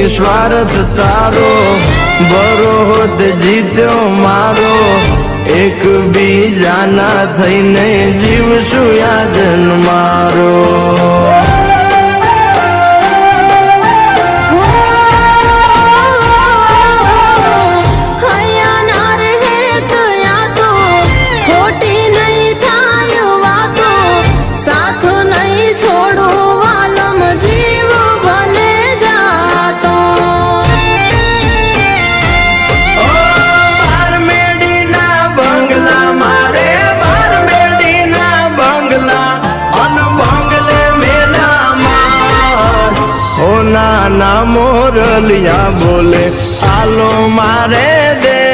સ્વાર્થ તારો બરોત જીત્યો મારો એક બીજાના થઈને જીવશું યાજન મારો નાના મોરલિયા બોલે હાલો મારે દે